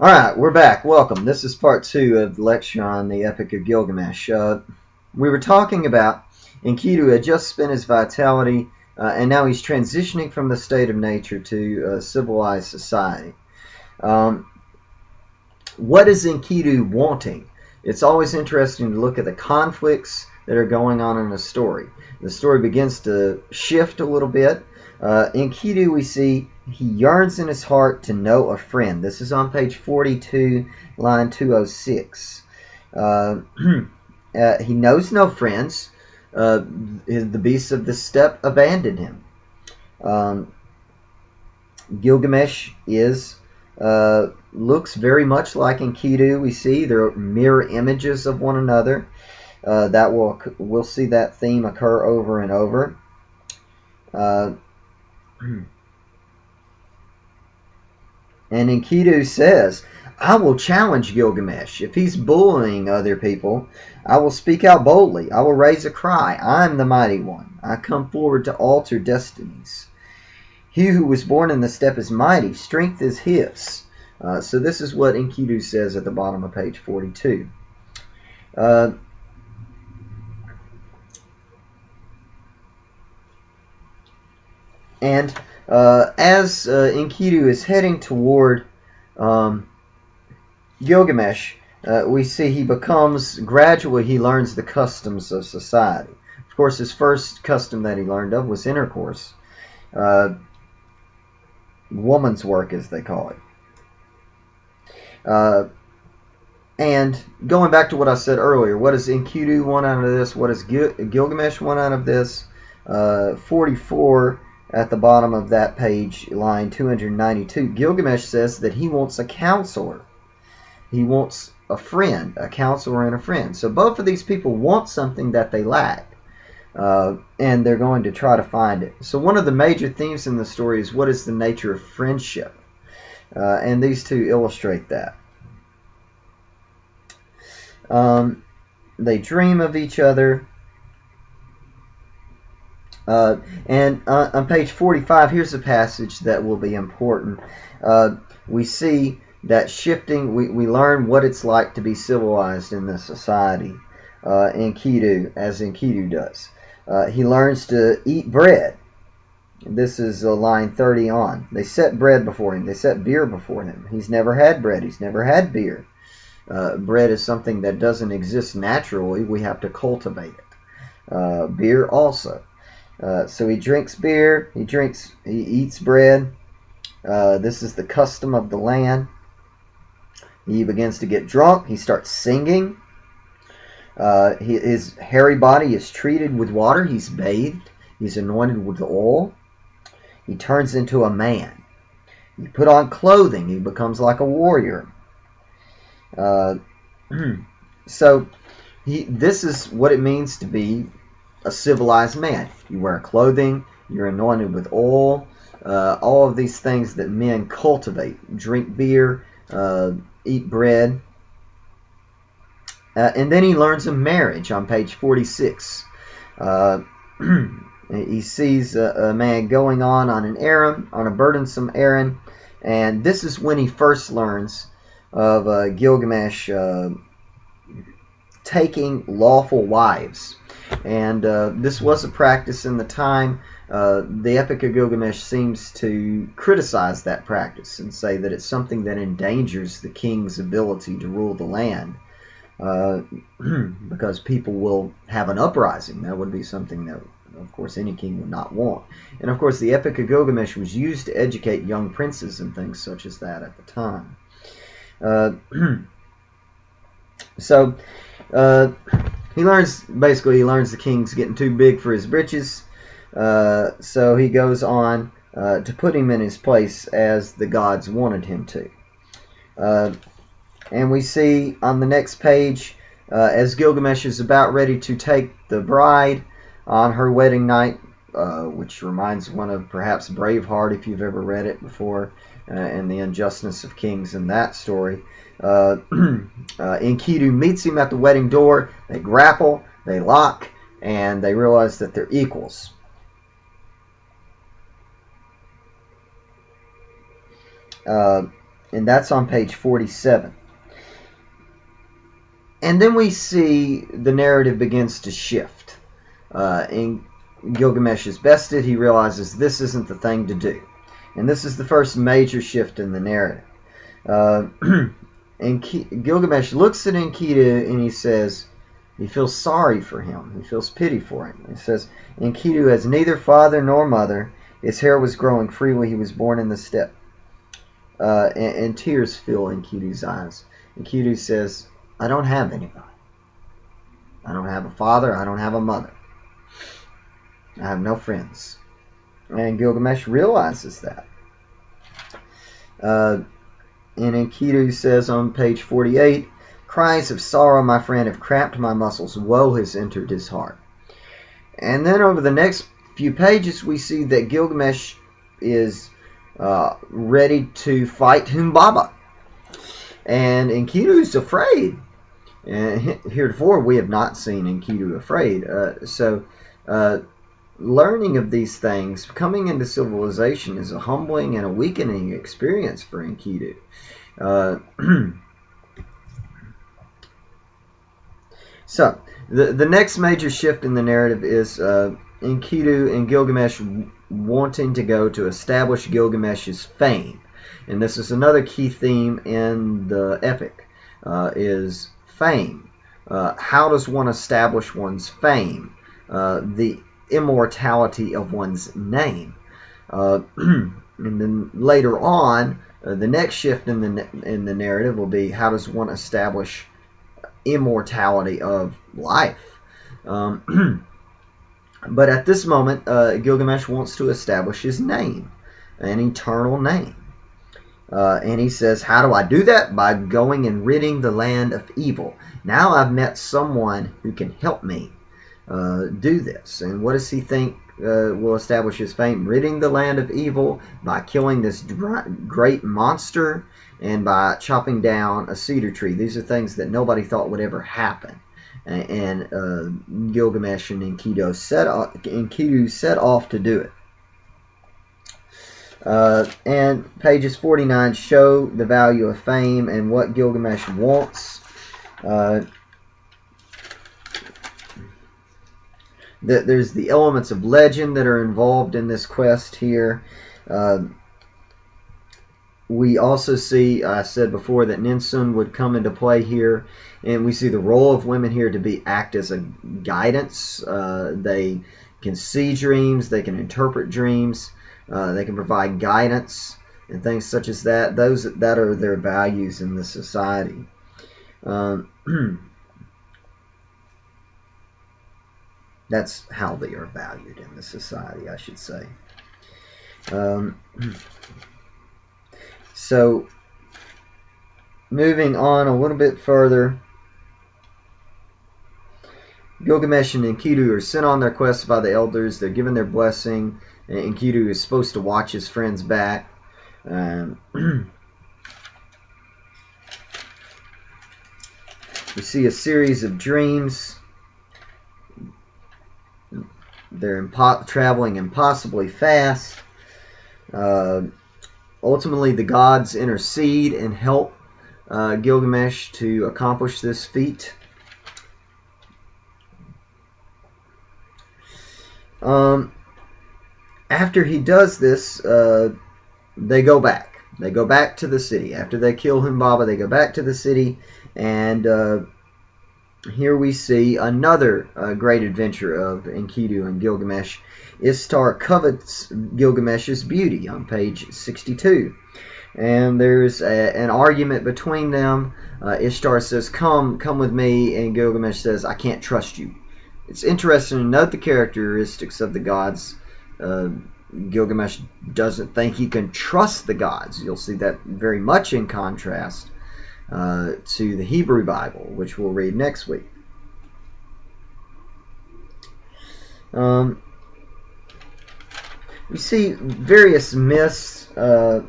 Alright, we're back. Welcome. This is part 2 of the lecture on the Epic of Gilgamesh. We were talking about Enkidu had just spent his vitality, and now he's transitioning from the state of nature to civilized society. What is Enkidu wanting? It's always interesting to look at the conflicts that are going on in a story. The story begins to shift a little bit. Enkidu, we see, he yearns in his heart to know a friend. This is on page 42, line 206. He knows no friends. The beasts of the steppe abandoned him. Gilgamesh looks very much like Enkidu. We see they're mirror images of one another. We'll see that theme occur over and over. And Enkidu says, I will challenge Gilgamesh. If he's bullying other people, I will speak out boldly. I will raise a cry. I am the mighty one. I come forward to alter destinies. He who was born in the steppe is mighty. Strength is his. So this is what Enkidu says at the bottom of page 42. And as Enkidu is heading toward Gilgamesh, we see he gradually he learns the customs of society. Of course, his first custom that he learned of was intercourse. Woman's work, as they call it. And going back to what I said earlier, what does Enkidu want out of this? What does Gilgamesh want out of this? 44 at the bottom of that page, line 292, Gilgamesh says that he wants a counselor. He wants a friend, a counselor and a friend. So both of these people want something that they lack. And they're going to try to find it. So one of the major themes in the story is what is the nature of friendship? And these two illustrate that. They dream of each other. And on page 45, here's a passage that will be important. We see that shifting, we learn what it's like to be civilized in this society, as Enkidu does. He learns to eat bread. This is line 30 on. They set bread before him. They set beer before him. He's never had bread. He's never had beer. Bread is something that doesn't exist naturally. We have to cultivate it. Beer also. So he drinks beer. He eats bread. This is the custom of the land. He begins to get drunk. He starts singing. His hairy body is treated with water. He's bathed. He's anointed with oil. He turns into a man. He put on clothing. He becomes like a warrior. So this is what it means to be a civilized man. You wear clothing. You're anointed with oil. All of these things that men cultivate. Drink beer. Eat bread. And then he learns of marriage on page 46. He sees a man going on an errand, on a burdensome errand, and this is when he first learns of Gilgamesh taking lawful wives. And this was a practice in the time. The Epic of Gilgamesh seems to criticize that practice and say that it's something that endangers the king's ability to rule the land. Because people will have an uprising. That would be something that, of course, any king would not want. And, of course, the Epic of Gilgamesh was used to educate young princes and things such as that at the time. So, he learns the king's getting too big for his britches. So he goes on to put him in his place as the gods wanted him to. And we see on the next page, as Gilgamesh is about ready to take the bride on her wedding night, which reminds one of perhaps Braveheart, if you've ever read it before, and the unjustness of kings in that story. Enkidu meets him at the wedding door. They grapple, they lock, and they realize that they're equals. and that's on page 47. And then we see the narrative begins to shift. And Gilgamesh is bested. He realizes this isn't the thing to do. And this is the first major shift in the narrative. And Gilgamesh looks at Enkidu and he says, he feels sorry for him. He feels pity for him. He says, Enkidu has neither father nor mother. His hair was growing free when he was born in the steppe. And tears fill Enkidu's eyes. Enkidu says, I don't have anybody. I don't have a father. I don't have a mother. I have no friends. And Gilgamesh realizes that. And Enkidu says on page 48, cries of sorrow, my friend, have cramped my muscles. Woe has entered his heart. And then over the next few pages, we see that Gilgamesh is ready to fight Humbaba. And Enkidu's afraid. And heretofore, we have not seen Enkidu afraid. Learning of these things, coming into civilization, is a humbling and a weakening experience for Enkidu. So, the next major shift in the narrative is Enkidu and Gilgamesh wanting to go to establish Gilgamesh's fame. And this is another key theme in the epic, is fame. How does one establish one's fame? The immortality of one's name. And then later on, the next shift in the narrative will be, how does one establish immortality of life? But at this moment, Gilgamesh wants to establish his name, an eternal name. And he says, how do I do that? By going and ridding the land of evil. Now I've met someone who can help me do this. And what does he think will establish his fame? Ridding the land of evil by killing this great monster and by chopping down a cedar tree. These are things that nobody thought would ever happen. And Gilgamesh and Enkidu set off to do it. And pages 49 show the value of fame and what Gilgamesh wants. There's the elements of legend that are involved in this quest here. We also see, I said before, that Ninsun would come into play here, and we see the role of women here to act as a guidance. They can see dreams, they can interpret dreams, they can provide guidance and things such as that. That are their values in the society. That's how they are valued in the society, I should say. So, moving on a little bit further, Gilgamesh and Enkidu are sent on their quest by the elders. They're given their blessing. And Enkidu is supposed to watch his friends back. We see a series of dreams. They're traveling impossibly fast. Ultimately, the gods intercede and help Gilgamesh to accomplish this feat. After he does this, they go back. They go back to the city. After they kill Humbaba, they go back to the city, and here we see another great adventure of Enkidu and Gilgamesh. Ishtar covets Gilgamesh's beauty on page 62. And there's an argument between them. Ishtar says, come with me, and Gilgamesh says, I can't trust you. It's interesting to note the characteristics of the gods. Gilgamesh doesn't think he can trust the gods. You'll see that very much in contrast to the Hebrew Bible, which we'll read next week. We see various myths. We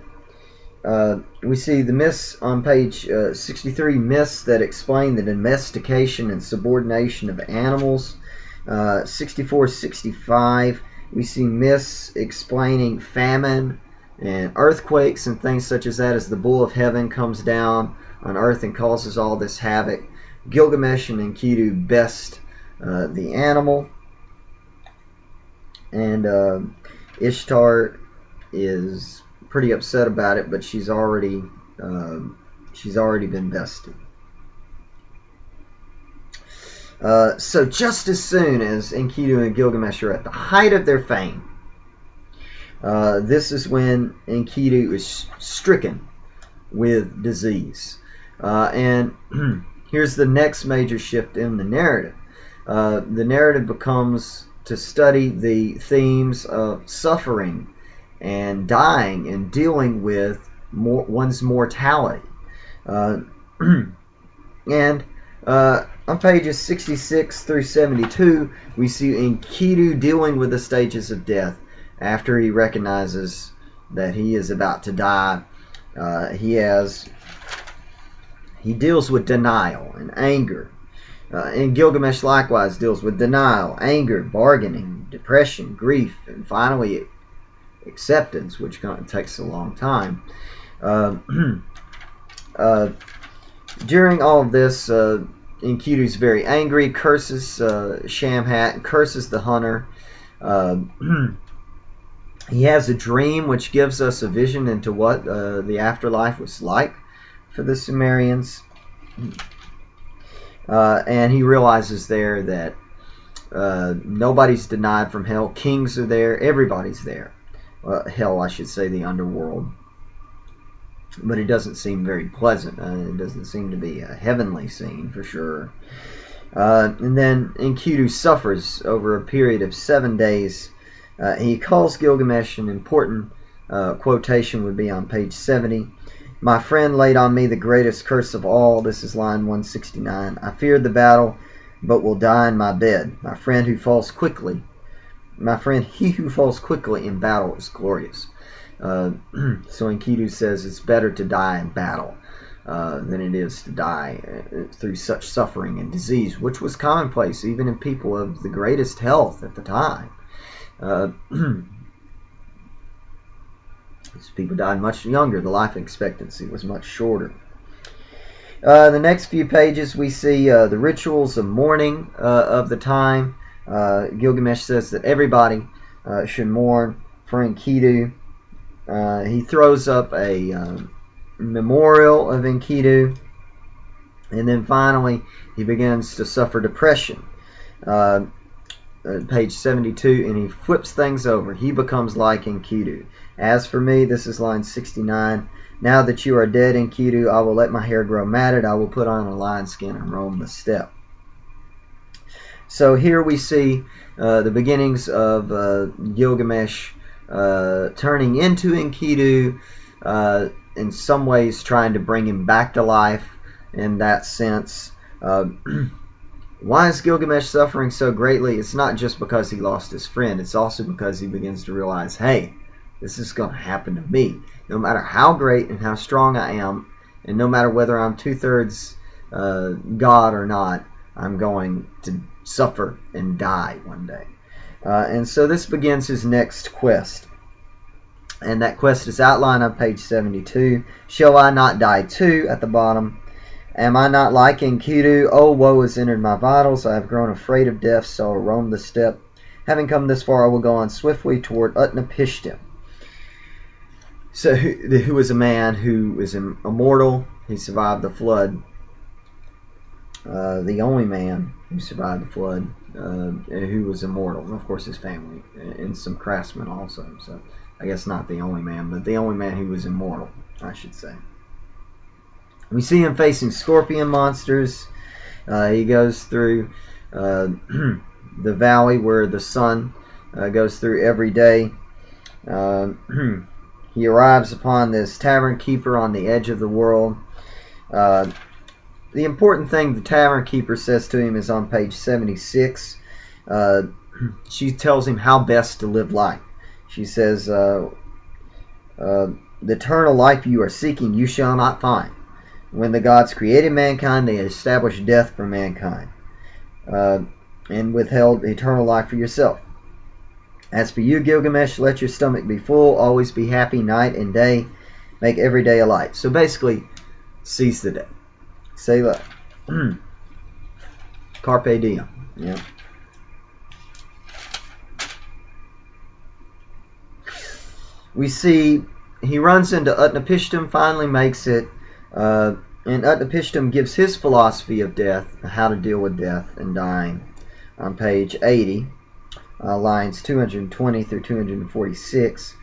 see the myths on page 63, myths that explain the domestication and subordination of animals. 64-65, we see myths explaining famine and earthquakes and things such as that, as the bull of heaven comes down on earth and causes all this havoc. Gilgamesh and Enkidu best the animal, and Ishtar is pretty upset about it, but she's already been bested. So just as soon as Enkidu and Gilgamesh are at the height of their fame, this is when Enkidu is stricken with disease. And here's the next major shift in the narrative. The narrative becomes to study the themes of suffering and dying and dealing with one's mortality. And on pages 66 through 72, we see Enkidu dealing with the stages of death after he recognizes that he is about to die. He deals with denial and anger. And Gilgamesh likewise deals with denial, anger, bargaining, depression, grief, and finally acceptance, which takes a long time. During all of this, Enkidu's very angry, curses Shamhat, curses the hunter. He has a dream which gives us a vision into what the afterlife was like for the Sumerians. And he realizes there that nobody's denied from hell. Kings are there. Everybody's there. Hell, I should say, the underworld. But it doesn't seem very pleasant. It doesn't seem to be a heavenly scene for sure. And then Enkidu suffers over a period of 7 days. He calls Gilgamesh, an important quotation would be on page 70. My friend laid on me the greatest curse of all. This is line 169. I feared the battle, but will die in my bed. My friend, he who falls quickly in battle is glorious. So Enkidu says it's better to die in battle than it is to die through such suffering and disease, which was commonplace even in people of the greatest health at the time. People died much younger. The life expectancy was much shorter. The next few pages we see the rituals of mourning of the time. Gilgamesh says that everybody should mourn for Enkidu. He throws up a memorial of Enkidu, and then finally he begins to suffer depression. Page 72, and he flips things over. He becomes like Enkidu. As for me, this is line 69. Now that you are dead, Enkidu, I will let my hair grow matted. I will put on a lion skin and roam the steppe. So here we see the beginnings of Gilgamesh turning into Enkidu, in some ways trying to bring him back to life in that sense. Why is Gilgamesh suffering so greatly? It's not just because he lost his friend. It's also because he begins to realize, hey, this is going to happen to me. No matter how great and how strong I am, and no matter whether I'm 2/3 God or not, I'm going to suffer and die one day. And so this begins his next quest. And that quest is outlined on page 72. Shall I not die too? At the bottom. Am I not like Enkidu? Oh, woe has entered my vitals. I have grown afraid of death, so I will roam the steppe. Having come this far, I will go on swiftly toward Utnapishtim. So, who was a man who was immortal. He survived the flood. The only man who survived the flood, who was immortal. And of course, his family, and some craftsmen also. So, I guess not the only man, but the only man who was immortal, I should say. We see him facing scorpion monsters. He goes through the valley where the sun goes through every day. He arrives upon this tavern keeper on the edge of the world. The important thing the tavern keeper says to him is on page 76. She tells him how best to live life. She says, the eternal life you are seeking you shall not find. When the gods created mankind, they established death for mankind, and withheld eternal life for yourself. As for you, Gilgamesh, let your stomach be full, always be happy night and day, make every day a light. So basically, seize the day. Say that. Carpe diem. Yeah. We see he runs into Utnapishtim, finally makes it, and Utnapishtim gives his philosophy of death, how to deal with death and dying, on page 80. Lines 220 through 246.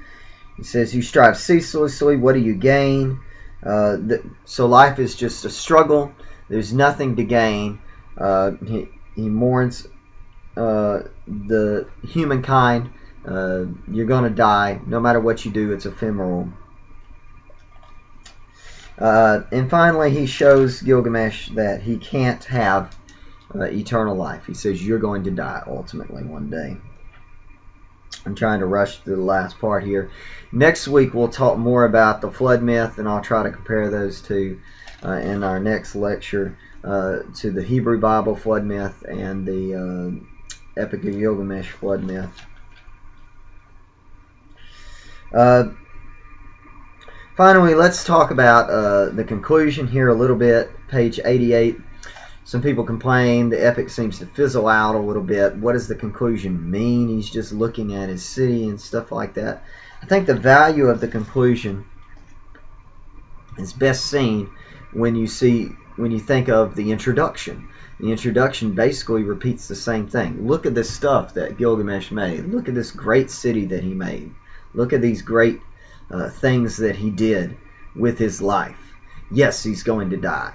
He says, you strive ceaselessly, what do you gain? So life is just a struggle. There's nothing to gain. He mourns the humankind. You're going to die. No matter what you do, it's ephemeral. And finally, he shows Gilgamesh that he can't have eternal life. He says, you're going to die ultimately one day. I'm trying to rush to the last part here. Next week we'll talk more about the flood myth, and I'll try to compare those two in our next lecture to the Hebrew Bible flood myth and the Epic of Gilgamesh flood myth. Finally, let's talk about the conclusion here a little bit. Page 88. Some people complain the epic seems to fizzle out a little bit. What does the conclusion mean? He's just looking at his city and stuff like that. I think the value of the conclusion is best seen when you think of the introduction. The introduction basically repeats the same thing. Look at this stuff that Gilgamesh made. Look at this great city that he made. Look at these great things that he did with his life. Yes, he's going to die.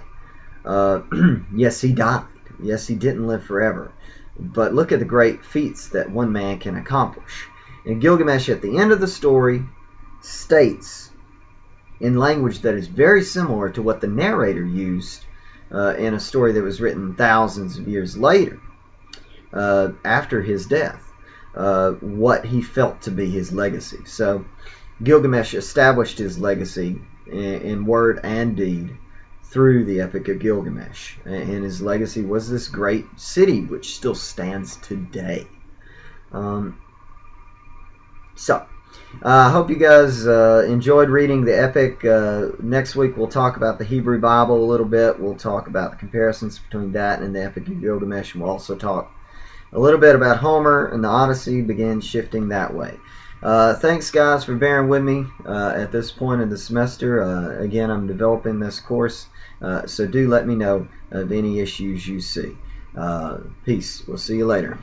Yes, he died. Yes, he didn't live forever. But look at the great feats that one man can accomplish. And Gilgamesh, at the end of the story, states in language that is very similar to what the narrator used in a story that was written thousands of years later, after his death, what he felt to be his legacy. So Gilgamesh established his legacy in word and deed through the Epic of Gilgamesh, and his legacy was this great city which still stands today. So I hope you guys enjoyed reading the epic. Next week we'll talk about the Hebrew Bible a little bit. We'll talk about the comparisons between that and the Epic of Gilgamesh, and we'll also talk a little bit about Homer and the Odyssey, begin shifting that way. Thanks guys for bearing with me at this point in the semester. Again, I'm developing this course, so do let me know of any issues you see. Peace. We'll see you later.